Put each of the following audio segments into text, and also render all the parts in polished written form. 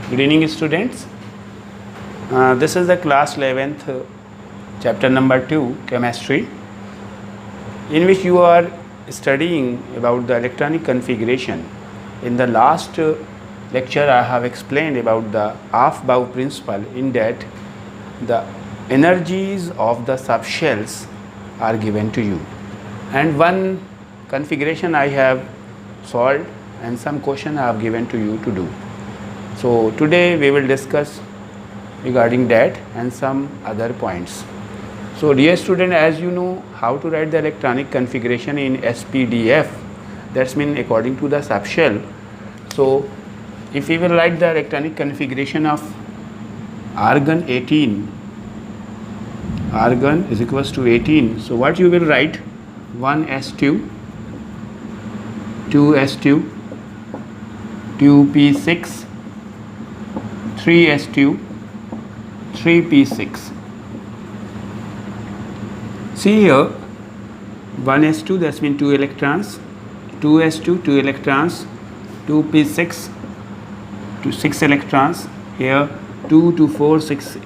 Good evening, students. This is the class 11th, chapter number 2, chemistry, in which you are studying about the electronic configuration. In the last lecture, I have explained about the Aufbau principle, in that the energies of the subshells are given to you, and one configuration I have solved and some question I have given to you to do. So today we will discuss regarding that and some other points. So dear student, as you know how to write the electronic configuration in SPDF, that's mean according to the subshell. So if we will write the electronic configuration of argon 18, argon is equals to 18. So what you will write? 1s2, 2s2, 2p6, 3s2, 3p6. See here, 1s2, that means 2 electrons, 2s2, 2 electrons, 2p6, 6 electrons, here 2 to 4, 6,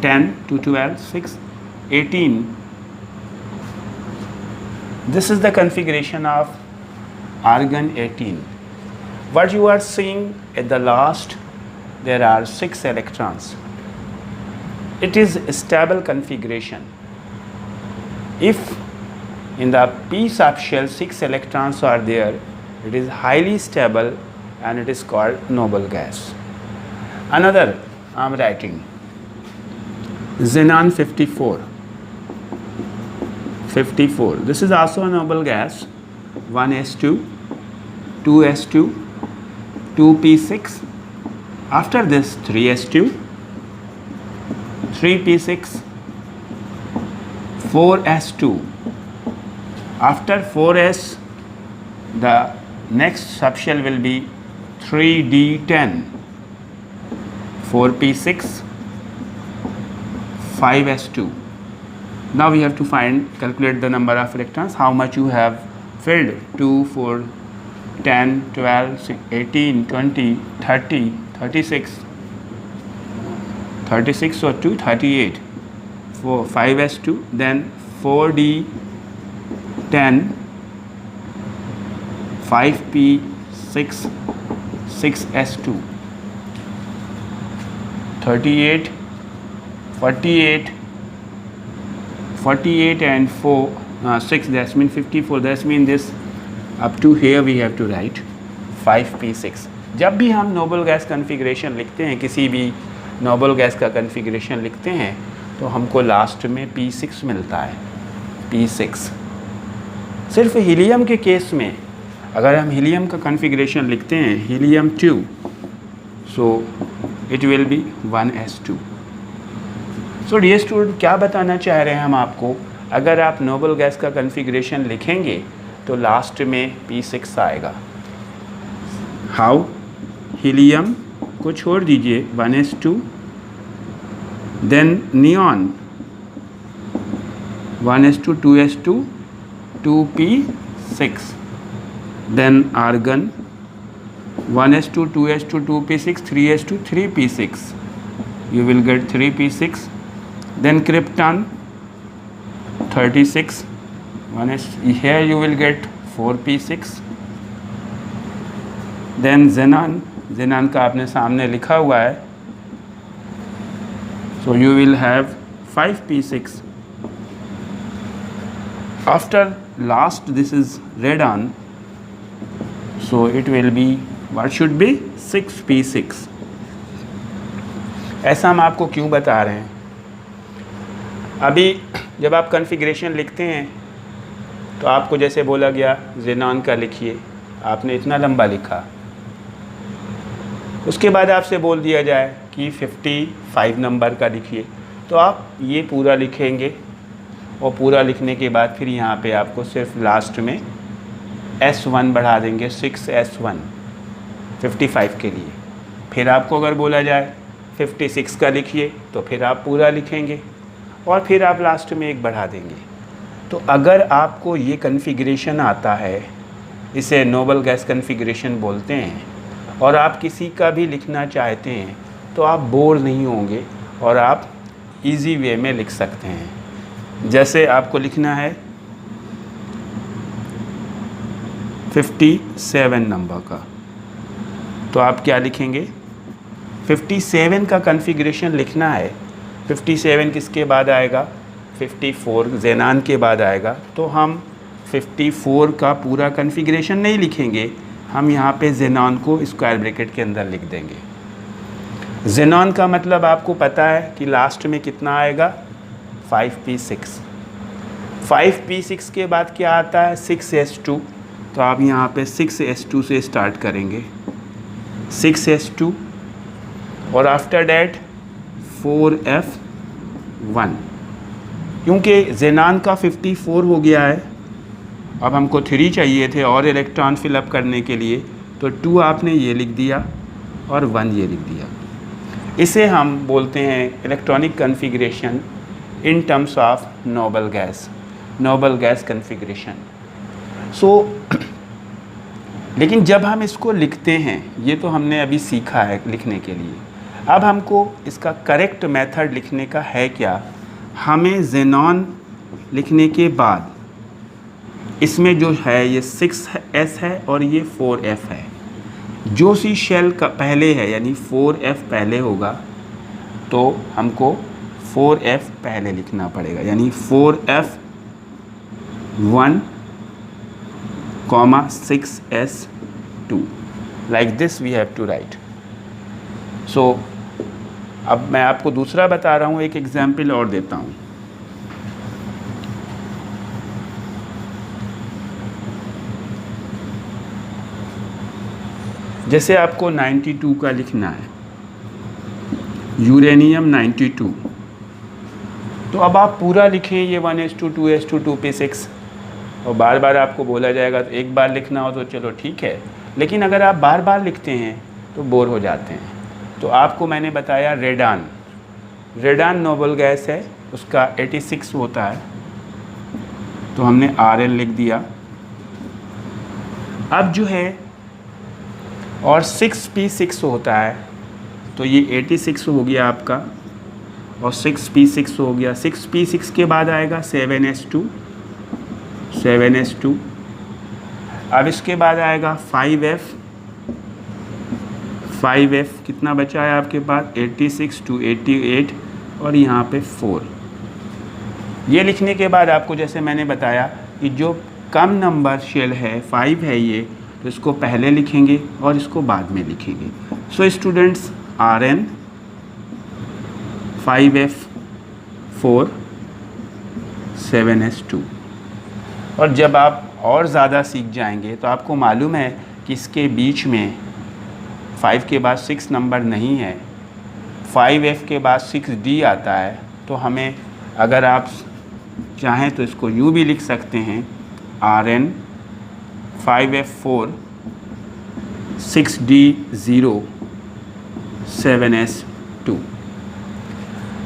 10 to 12, 6, 18. This is the configuration of argon 18. What you are seeing at the last, there are 6 electrons. It is a stable configuration. If in the p subshell 6 electrons are there, it is highly stable and it is called noble gas. Another I am writing xenon 54. This is also a noble gas. 1s2, 2s2, 2p6. After this 3s2, 3p6, 4s2. After 4s, the next subshell will be 3d10, 4p6, 5s2. Now we have to calculate the number of electrons, how much you have filled. 2, 4, 10, 12, 18, 20, 30, 36, 36 or 2, 38, 4, 5s2, then 4d10, 5p6, 6s2, 38, 48, 48 and 4, 6, that means 54. That means this up to here we have to write 5p6. जब भी हम noble gas configuration लिखते हैं, किसी भी noble gas का configuration लिखते हैं, तो हमको लास्ट में p6 मिलता है, p6. सिर्फ हीलियम के केस में अगर हम हीलियम का कन्फिग्रेशन लिखते हैं, helium 2, so it will be 1s2. So dear student, क्या बताना चाह रहे हैं हम आपको? अगर आप नोबल गैस का कन्फिग्रेशन लिखेंगे तो लास्ट में p6 आएगा. हाउ? हीलियम को छोड़ दीजिए, 1s2, then neon 1s2, 2s2, 2p6, then argon 1s2, 2s2, 2p6, 3s2, 3p6. You will get 3p6. Then krypton 36, here you will get 4p6. Then xenon का आपने सामने लिखा हुआ है, so you will have 5p6. After last, this is radon, so it will be, what should be, 6p6. ऐसा हम आपको क्यों बता रहे हैं? अभी जब आप कन्फिग्रेशन लिखते हैं तो आपको जैसे बोला गया xenon का लिखिए, आपने इतना लंबा लिखा, उसके बाद आपसे बोल दिया जाए कि 55 नंबर का लिखिए, तो आप ये पूरा लिखेंगे, और पूरा लिखने के बाद फिर यहाँ पे आपको सिर्फ लास्ट में s1 बढ़ा देंगे, 6s1 55 के लिए. फिर आपको अगर बोला जाए 56 का लिखिए, तो फिर आप पूरा लिखेंगे और फिर आप लास्ट में एक बढ़ा देंगे. तो अगर आपको ये कन्फिग्रेशन आता है, इसे नोबल गैस कन्फिग्रेशन बोलते हैं, और आप किसी का भी लिखना चाहते हैं तो आप बोर नहीं होंगे और आप इजी वे में लिख सकते हैं। जैसे आपको लिखना है 57 नंबर का, तो आप क्या लिखेंगे? 57 का कॉन्फ़िगरेशन लिखना है। 57 किसके बाद आएगा? 54 ज़ेनान के बाद आएगा। तो हम 54 का पूरा कॉन्फ़िगरेशन नहीं लिखेंगे, हम यहाँ पे ज़ेनान को स्क्वायर ब्रैकेट के अंदर लिख देंगे। ज़ेनान का मतलब आपको पता है कि लास्ट में कितना आएगा? 5p6। 5p6 के बाद क्या आता है? 6s2। तो आप यहाँ पे 6s2 से स्टार्ट करेंगे, 6s2 और आफ्टर डैट 4f1। क्योंकि ज़ेनान का 54 हो गया है, अब हमको 3 चाहिए थे और इलेक्ट्रॉन फिलअप करने के लिए, तो 2 आपने ये लिख दिया और 1 ये लिख दिया। इसे हम बोलते हैं electronic configuration in terms of noble gas configuration. लेकिन जब हम इसको लिखते हैं, ये तो हमने अभी सीखा है लिखने के लिए, अब हमको इसका करेक्ट मेथड लिखने का है क्या? हमें ज़ेनॉन लिखने के बाद इसमें जो है ये 6s है और ये 4f है। जो सी शेल का पहले है यानी 4f पहले होगा तो हमको 4f पहले लिखना पड़ेगा, यानी 4f1, 6s2 like this we have to write. So अब मैं आपको दूसरा बता रहा हूँ, एक एग्जाम्पल और देता हूँ। जैसे आपको 92 का लिखना है, यूरेनियम 92, तो अब आप पूरा लिखें ये 1s2 2s2 2p6 और बार बार आपको बोला जाएगा, तो एक बार लिखना हो तो चलो ठीक है, लेकिन अगर आप बार बार लिखते हैं तो बोर हो जाते हैं। तो आपको मैंने बताया रेडान नोबल गैस है, उसका 86 होता है, तो हमने Rn लिख दिया। अब जो है और 6p6 होता है, तो ये 86 हो गया आपका और 6p6 हो गया। 6p6 के बाद आएगा 7s2। अब इसके बाद आएगा 5f कितना बचा है आपके पास? 86 to 88 और यहाँ पे 4। ये लिखने के बाद आपको जैसे मैंने बताया कि जो कम नंबर शेल है 5 है ये, तो इसको पहले लिखेंगे और इसको बाद में लिखेंगे। So students, Rn 5f4 7s2। और जब आप और ज़्यादा सीख जाएंगे तो आपको मालूम है कि इसके बीच में 5 के बाद 6 नंबर नहीं है, 5f के बाद 6d आता है। तो हमें अगर आप चाहें तो इसको यूँ भी लिख सकते हैं, Rn 5f4 6d0 7s2.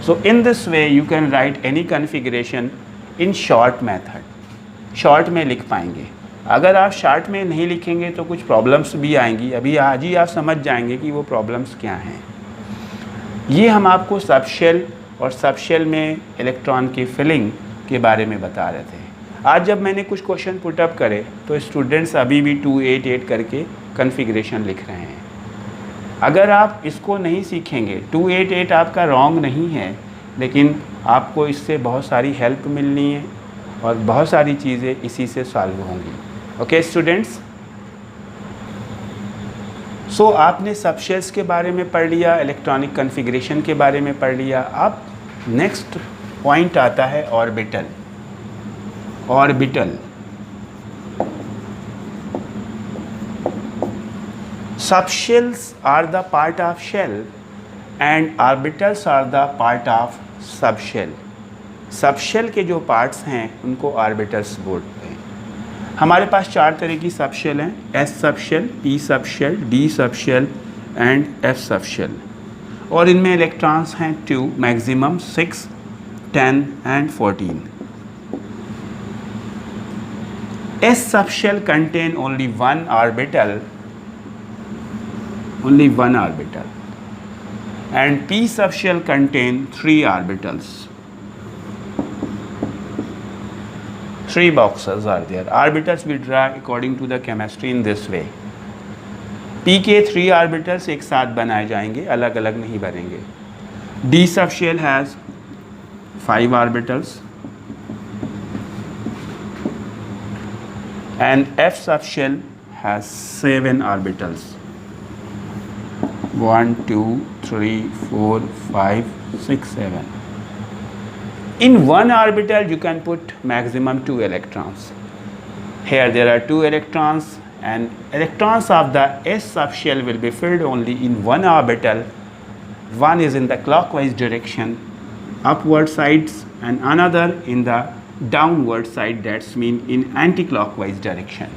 So in this way you can write any configuration in short method. Short में लिख पाएंगे। अगर आप शॉर्ट में नहीं लिखेंगे तो कुछ प्रॉब्लम्स भी आएंगी। अभी आज ही आप समझ जाएंगे कि वो प्रॉब्लम्स क्या हैं। ये हम आपको सबशेल और सबशेल में इलेक्ट्रॉन की फिलिंग के बारे में बता रहे थे। आज जब मैंने कुछ क्वेश्चन पुटअप करे तो स्टूडेंट्स अभी भी 288 करके कॉन्फ़िगरेशन लिख रहे हैं। अगर आप इसको नहीं सीखेंगे, 288 आपका रॉन्ग नहीं है, लेकिन आपको इससे बहुत सारी हेल्प मिलनी है और बहुत सारी चीज़ें इसी से सॉल्व होंगी। ओके स्टूडेंट्स, सो आपने सबशेल्स के बारे में पढ़ लिया, इलेक्ट्रॉनिक कॉन्फ़िगरेशन के बारे में पढ़ लिया। अब नेक्स्ट पॉइंट आता है orbital. Subshells are the part of shell and orbitals are the part of subshell. Subshell के जो पार्ट्स हैं उनको ऑर्बिटल्स बोलते हैं। हमारे पास 4 तरह की सबशेल हैं, S subshell, P subshell, D subshell and F subshell. और इनमें इलेक्ट्रॉन्स हैं 2, maximum 6, 10 and 14। S subshell contain only one orbital only one orbital. And p subshell contain 3 orbitals. 3 boxes are there. Orbitals we draw according to the chemistry in this way. p के 3 orbitals एक साथ बनाए जाएंगे, अलग अलग नहीं बनेंगे. d subshell has 5 orbitals and f subshell has 7 orbitals. 1 2 3 4 5 6 7. In one orbital you can put maximum 2 electrons. Here there are 2 electrons, and electrons of the s subshell will be filled only in one orbital. One is in the clockwise direction, upward sides, and another in the downward side, that's mean in anti-clockwise direction.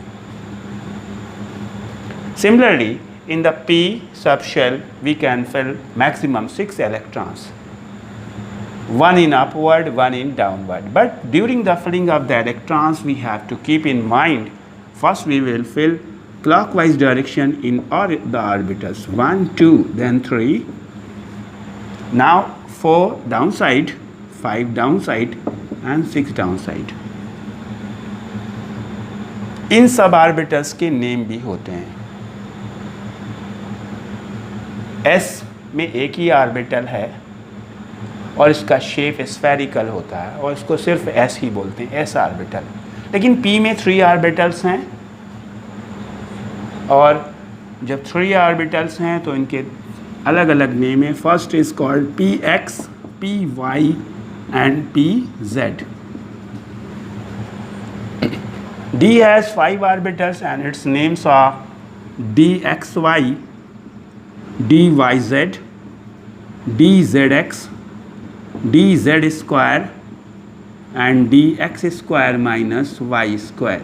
Similarly, in the p subshell we can fill maximum 6 electrons. One in upward, one in downward. But during the filling of the electrons, we have to keep in mind, first we will fill clockwise direction in the orbitals. 1, 2, then 3. Now 4 downside, 5 downside, and 6 downside. In sub orbitals के name भी होते हैं. S में एक ही orbital है और इसका shape spherical होता है और इसको सिर्फ S ही बोलते हैं, S ऑर्बिटल. लेकिन P में 3 ऑर्बिटल्स हैं और जब 3 ऑर्बिटल्स हैं तो इनके अलग अलग नेम है. First is called Px, Py and Pz. D has 5 orbitals and its names are dxy, dyz, dzx, dz square and dx square minus y square.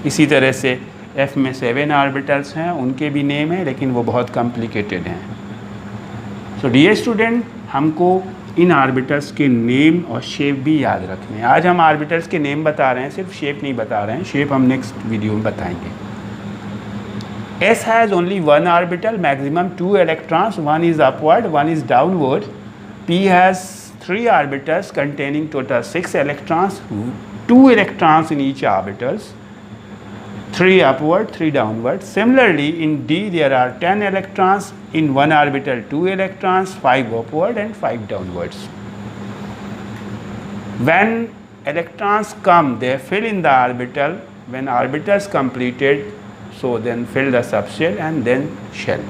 इसी तरह से F में 7 ऑर्बिटल्स हैं, उनके भी नेम हैं लेकिन वो बहुत कॉम्प्लिकेटेड हैं. सो डियर स्टूडेंट, हमको इन ऑर्बिटल्स के नेम और शेप भी याद रखने हैं. आज हम ऑर्बिटल्स के नेम बता रहे हैं, सिर्फ शेप नहीं बता रहे हैं. शेप हम नेक्स्ट वीडियो में बताएंगे. S has only one orbital, maximum 2 electrons, one is upward, one is downward. P has 3 orbitals containing total 6 electrons, 2 electrons in each orbitals, 3 upward, 3 downward. Similarly, in D there are 10 electrons, in one orbital 2 electrons, 5 upward and 5 downwards. When electrons come, they fill in the orbital. When orbitals completed, so then fill the subshell and then shell.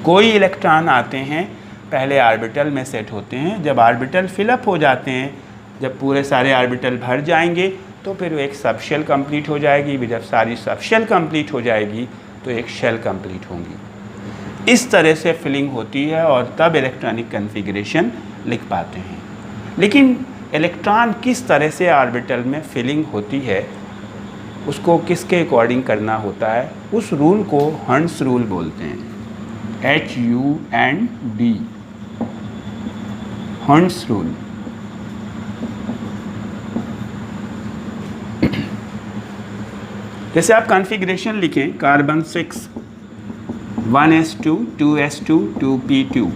कोई electron आते हैं, पहले orbital में set होते हैं. जब orbital fill up हो जाते हैं, जब पूरे सारे ऑर्बिटल भर जाएंगे तो फिर एक सबशेल कंप्लीट हो जाएगी. जब सारी सबशेल कंप्लीट हो जाएगी तो एक शेल कंप्लीट होंगी. इस तरह से फिलिंग होती है और तब इलेक्ट्रॉनिक कन्फिग्रेशन लिख पाते हैं. लेकिन इलेक्ट्रॉन किस तरह से ऑर्बिटल में फिलिंग होती है, उसको किसके अकॉर्डिंग करना होता है, उस रूल को हंस रूल बोलते हैं. HUND, हंस रूल. जैसे आप कॉन्फ़िगरेशन लिखें, कार्बन 6, 1s2, 2s2, 2p2.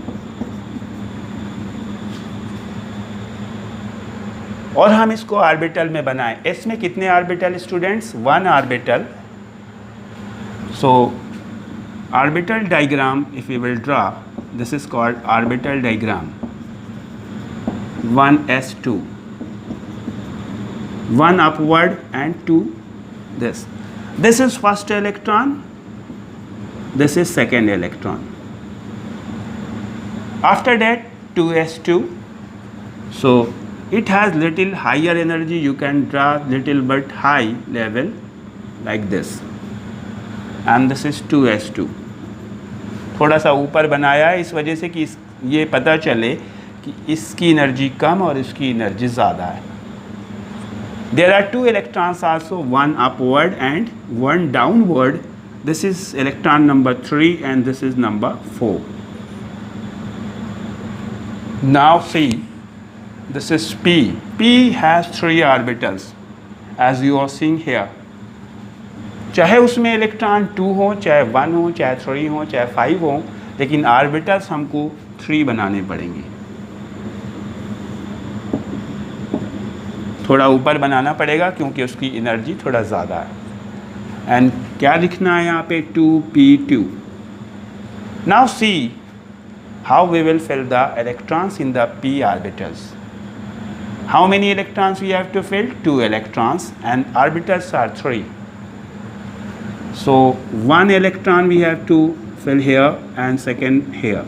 और हम इसको ऑर्बिटल में बनाएं. S में कितने orbital students? 1 orbital. So orbital diagram if you will draw, this is called orbital diagram. 1s2, 1 upward and 2 this. This is first electron, this is second electron. After that 2s2, so it has little higher energy. You can draw little bit high level like this, and this is 2s2. थोड़ा सा ऊपर बनाया है इस वजह से कि ये पता चले कि इसकी एनर्जी कम और इसकी एनर्जी ज़्यादा है. There are 2 electrons also, one upward and one downward. This is electron number 3 and this is number 4. Now see, this is P. P has 3 orbitals as you are seeing here. चाहे उसमें electron 2 हो, चाहे 1 हो, चाहे 3 हो, चाहे 5 हो, लेकिन ऑर्बिटल्स हमको 3 बनाने पड़ेंगे। थोड़ा ऊपर बनाना पड़ेगा क्योंकि उसकी एनर्जी थोड़ा ज़्यादा है। एंड क्या लिखना है यहाँ पे 2p2। Now see how we will fill the electrons in the p orbitals। How many electrons we have to fill? 2 electrons and orbitals are 3. So 1 electron we have to fill here and second here.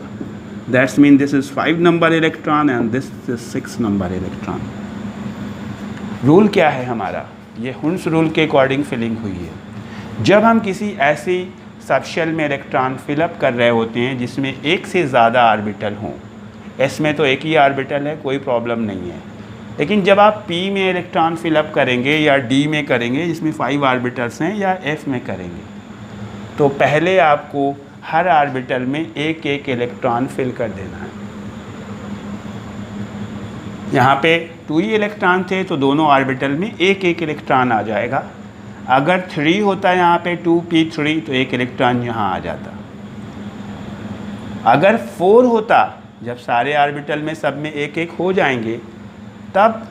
That means this is 5 number electron and this is 6 number electron. Rule क्या है हमारा? ये Hund's rule के according filling हुई है। जब हम किसी ऐसी सबशेल में इलेक्ट्रॉन फिलअप कर रहे होते हैं जिसमें एक से ज़्यादा ऑर्बिटल हों, एस में तो एक ही ऑर्बिटल है, कोई प्रॉब्लम नहीं है। लेकिन जब आप P में इलेक्ट्रॉन फिलअप करेंगे या D में करेंगे जिसमें 5 ऑर्बिटल्स हैं, या F में करेंगे, तो पहले आपको हर ऑर्बिटल में एक एक इलेक्ट्रॉन फिल कर देना है। यहाँ पे 2 ही इलेक्ट्रॉन थे तो दोनों ऑर्बिटल में एक एक इलेक्ट्रॉन आ जाएगा। अगर 3 होता है यहाँ पे 2p3 तो एक इलेक्ट्रॉन यहाँ आ जाता। अगर 4 होता, जब सारे ऑर्बिटल में सब में एक एक हो जाएंगे, तब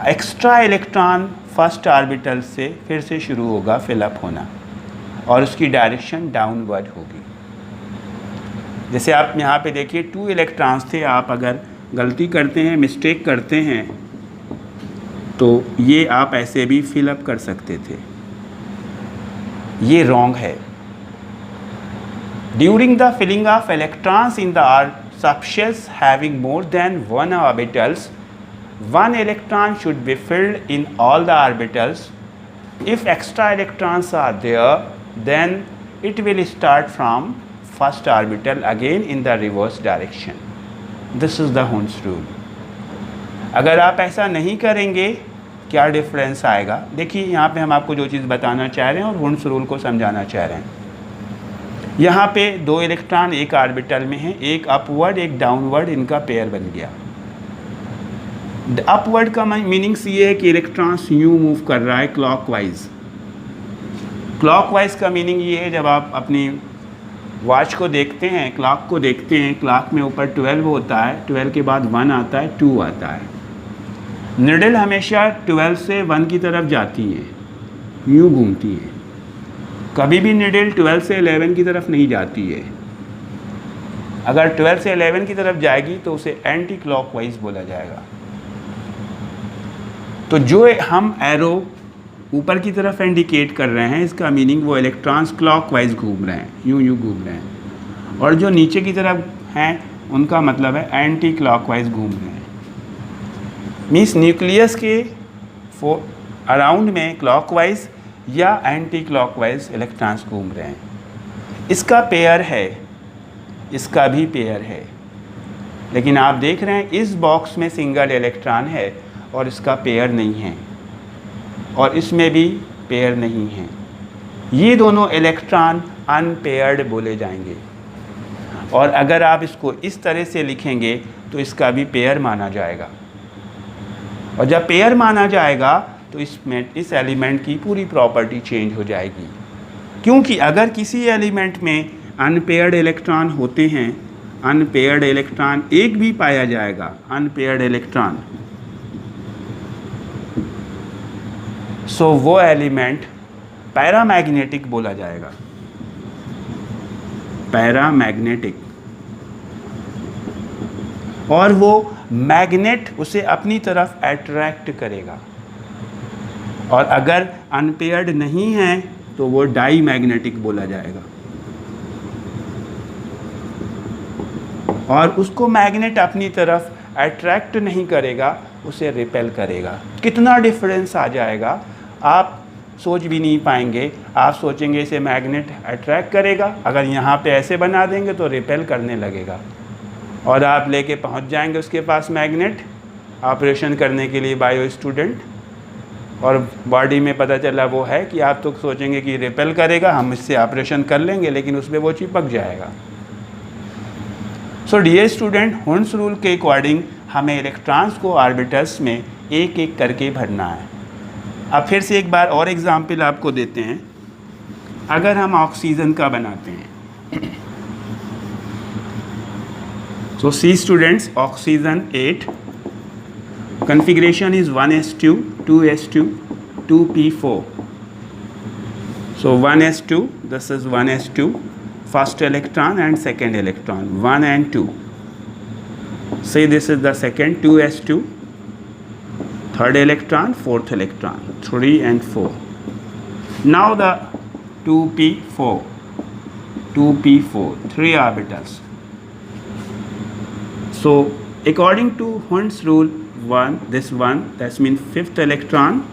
एक्स्ट्रा इलेक्ट्रॉन फर्स्ट ऑर्बिटल से फिर से शुरू होगा फिलअप होना और उसकी डायरेक्शन डाउनवर्ड होगी। जैसे आप यहाँ पे देखिए 2 इलेक्ट्रॉन्स थे, आप अगर गलती करते हैं, मिस्टेक करते हैं, तो ये आप ऐसे भी फिलअप कर सकते थे। ये रॉन्ग है। During the filling of electrons in the subshells having more than 1 ऑर्बिटल्स, 1 electron should be filled in all the orbitals. If extra electrons are there, then it will start from first orbital again in the reverse direction. This is the Hund's rule. अगर आप ऐसा नहीं करेंगे, क्या difference आएगा? देखिए यहाँ पे हम आपको जो चीज़ बताना चाह रहे हैं और हुन्स रूल को समझाना चाह रहे हैं। यहाँ पे 2 इलेक्ट्रॉन एक ऑर्बिटल में हैं, एक अपवर्ड एक डाउनवर्ड, इनका पेयर बन गया। अपवर्ड का मीनिंग्स ये है कि इलेक्ट्रॉन्स यूँ मूव कर रहा है क्लॉकवाइज। क्लॉकवाइज का मीनिंग ये है, जब आप अपनी वॉच को देखते हैं, क्लॉक को देखते हैं, क्लॉक में ऊपर 12 होता है, 12 के बाद 1 आता है, 2 आता है। निडल हमेशा 12 से 1 की तरफ जाती है, यूँ घूमती है। कभी भी निडल 12 से 11 की तरफ नहीं जाती है। अगर 12 से 11 की तरफ जाएगी तो उसे एंटी क्लॉकवाइज बोला जाएगा। तो जो हम एरो ऊपर की तरफ इंडिकेट कर रहे हैं, इसका मीनिंग वो इलेक्ट्रॉन्स क्लॉकवाइज घूम रहे हैं, यूं घूम रहे हैं। और जो नीचे की तरफ हैं, उनका मतलब है एंटी क्लॉकवाइज घूम रहे हैं। मीन्स न्यूक्लियस के अराउंड में क्लॉकवाइज या एंटी क्लॉकवाइज इलेक्ट्रॉन्स घूम रहे हैं। इसका पेयर है, इसका भी पेयर है, लेकिन आप देख रहे हैं इस बॉक्स में सिंगल इलेक्ट्रॉन है और इसका पेयर नहीं है, और इसमें भी पेयर नहीं है। ये दोनों इलेक्ट्रॉन अनपेयर्ड बोले जाएंगे। और अगर आप इसको इस तरह से लिखेंगे तो इसका भी पेयर माना जाएगा। और जब पेयर माना जाएगा तो इसमें इस एलिमेंट की पूरी प्रॉपर्टी चेंज हो जाएगी। क्योंकि अगर किसी एलिमेंट में अनपेयर्ड इलेक्ट्रॉन होते हैं, अनपेयर्ड इलेक्ट्रॉन एक भी पाया जाएगा, अनपेयर्ड इलेक्ट्रॉन, सो वो एलिमेंट पैरामैग्नेटिक बोला जाएगा। पैरामैग्नेटिक। और वो मैग्नेट उसे अपनी तरफ अट्रैक्ट करेगा। और अगर अनपेयर्ड नहीं है तो वो डाई मैग्नेटिक बोला जाएगा। और उसको मैग्नेट अपनी तरफ अट्रैक्ट नहीं करेगा, उसे रिपेल करेगा। कितना डिफरेंस आ जाएगा आप सोच भी नहीं पाएंगे। आप सोचेंगे इसे मैग्नेट अट्रैक्ट करेगा, अगर यहाँ पे ऐसे बना देंगे तो रिपेल करने लगेगा। और आप लेके पहुँच जाएंगे उसके पास मैग्नेट ऑपरेशन करने के लिए बायो स्टूडेंट, और बॉडी में पता चला वो है कि आप तो सोचेंगे कि रिपेल करेगा, हम इससे ऑपरेशन कर लेंगे, लेकिन उसमें वो चिपक जाएगा। So dear student, Hund's rule के अकॉर्डिंग हमें इलेक्ट्रॉन्स को ऑर्बिटल्स में एक एक करके भरना है। अब फिर से एक बार और एग्जाम्पल आपको देते हैं। अगर हम ऑक्सीजन का बनाते हैं, so see students, oxygen 8, configuration is 1s2, 2s2, 2p4. So 1s2, this is 1s2, first electron and second electron, 1 and 2. Say this is the second, 2s2, third electron, fourth electron, 3 and 4. Now the 2p4, 3 orbitals. So according to Hund's rule, this one, that means fifth electron,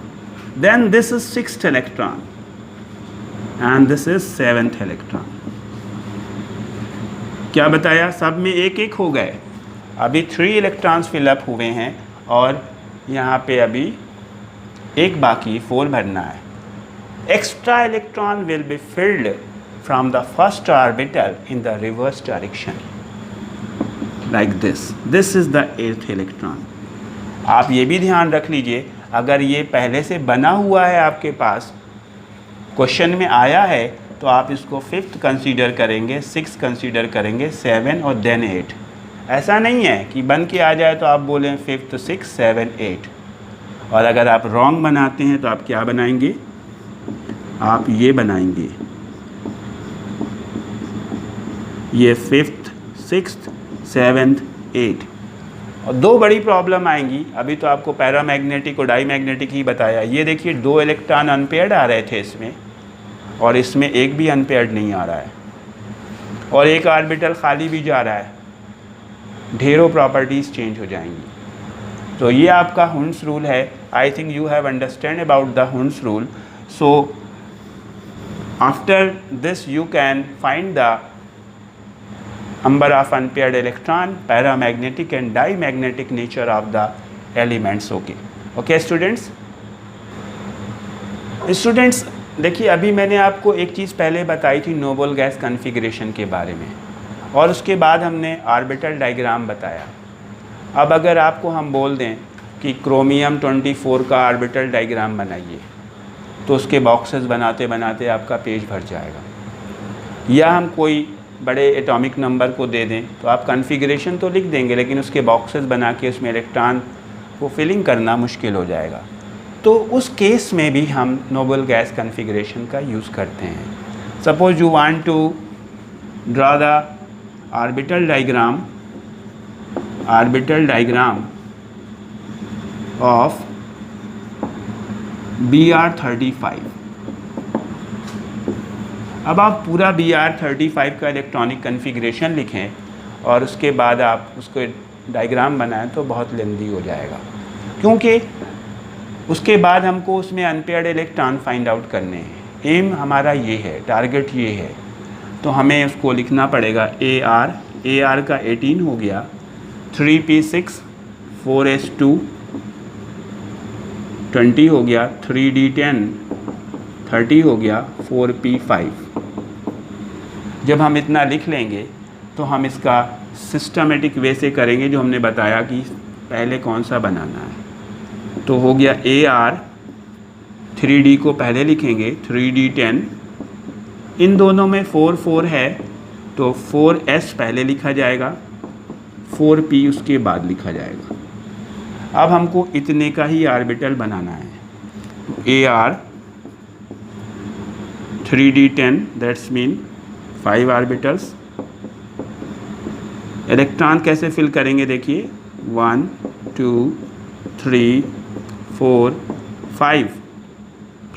then this is sixth electron, and this is seventh electron. क्या बताया, सब में एक एक हो गए. अभी 3 electrons fill up हुए हैं और यहाँ पे अभी एक बाकी 4 भरना है. Extra electron will be filled from the first orbital in the reverse direction, like this. This is the 8th electron. आप ये भी ध्यान रख लीजिए, अगर ये पहले से बना हुआ है आपके पास, क्वेश्चन में आया है, तो आप इसको 5th कंसीडर करेंगे, 6th कंसीडर करेंगे, 7 और देन 8. ऐसा नहीं है कि बन के आ जाए तो आप बोलें 5th, 6th, 7, 8. और अगर आप रॉन्ग बनाते हैं तो आप क्या बनाएंगे, आप ये बनाएंगे, ये 5th, 6th, 7th, 8. और 2 बड़ी प्रॉब्लम आएंगी. अभी तो आपको पैरामैग्नेटिक और डाईमैग्नेटिक ही बताया. ये देखिए 2 इलेक्ट्रॉन अनपेयर्ड आ रहे थे इसमें, और इसमें एक भी अनपेयर्ड नहीं आ रहा है, और एक ऑर्बिटल खाली भी जा रहा है. ढेरों प्रॉपर्टीज़ चेंज हो जाएंगी. तो ये आपका हुंड्स रूल है. I think you have understand about the Hund's rule. So after this you can find the number of unpaired electron, paramagnetic and dimagnetic nature of the elements. Okay students. Students देखिए, अभी मैंने आपको एक चीज़ पहले बताई थी Nobel gas configuration के बारे में, और उसके बाद हमने ऑर्बिटल डायग्राम बताया. अब अगर आपको हम बोल दें कि क्रोमियम 24 का ऑर्बिटल डायग्राम बनाइए, तो उसके बॉक्सेस बनाते बनाते आपका पेज भर जाएगा. या हम कोई बड़े एटॉमिक नंबर को दे दें तो आप कॉन्फ़िगरेशन तो लिख देंगे, लेकिन उसके बॉक्सेस बना के उसमें इलेक्ट्रॉन को फिलिंग करना मुश्किल हो जाएगा. तो उस केस में भी हम नोबल गैस कॉन्फ़िगरेशन का यूज़ करते हैं. Suppose you want to draw the orbital diagram of Br35. अब आप पूरा Br35 का इलेक्ट्रॉनिक कॉन्फ़िगरेशन लिखें और उसके बाद आप उसको डायग्राम बनाएं तो बहुत लेंदी हो जाएगा, क्योंकि उसके बाद हमको उसमें अनपेयर्ड इलेक्ट्रॉन फाइंड आउट करने हैं. एम हमारा ये है, टारगेट ये है, तो हमें उसको लिखना पड़ेगा AR का 18 हो गया, 3p6, 4s2, 20 हो गया, 3d10, 30 हो गया, 4p5. जब हम इतना लिख लेंगे तो हम इसका सिस्टमेटिक वे से करेंगे, जो हमने बताया कि पहले कौन सा बनाना है. तो हो गया AR, 3D को पहले लिखेंगे, 3D10. इन दोनों में 4 4 है तो 4s पहले लिखा जाएगा, 4p उसके बाद लिखा जाएगा. अब हमको इतने का ही ऑर्बिटल बनाना है. AR 3D10, that's mean 5 orbitals. Electron कैसे फिल करेंगे देखिए, 1 2 3 4 5.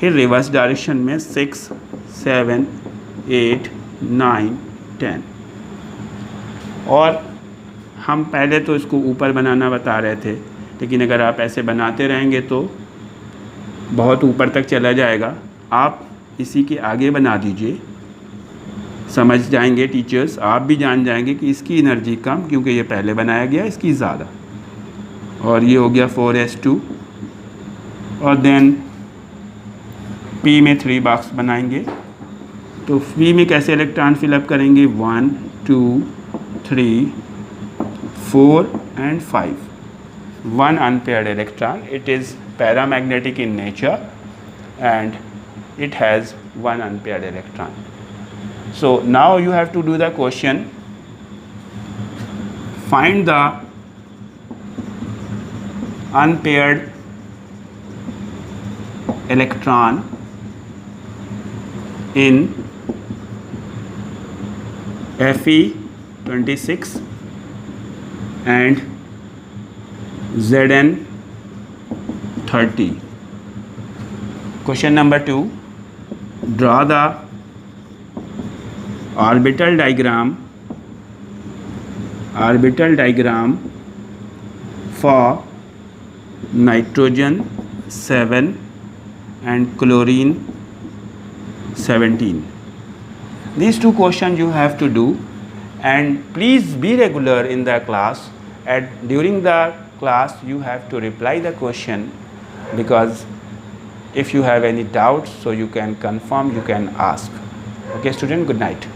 फिर रिवर्स डायरेक्शन में 6 7 8 9 10. और हम पहले तो इसको ऊपर बनाना बता रहे थे, लेकिन अगर आप ऐसे बनाते रहेंगे तो बहुत ऊपर तक चला जाएगा. आप इसी के आगे बना दीजिए, समझ जाएंगे टीचर्स, आप भी जान जाएंगे कि इसकी एनर्जी कम, क्योंकि ये पहले बनाया गया, इसकी ज़्यादा. और ये हो गया 4s2. और देन P में 3 बॉक्स बनाएंगे. तो P में कैसे इलेक्ट्रॉन फिलअप करेंगे, 1 2 3 4 and 5. 1 unpaired electron. It is paramagnetic in nature and it has one unpaired electron. So now you have to do the question. Find the unpaired electron in Fe26 and Zn30. Question number 2. Draw the orbital diagram for nitrogen 7 and chlorine 17. These two questions you have to do, and please be regular in the class. During the class you have to reply the question, because if you have any doubts, so you can confirm, you can ask. Okay student, good night.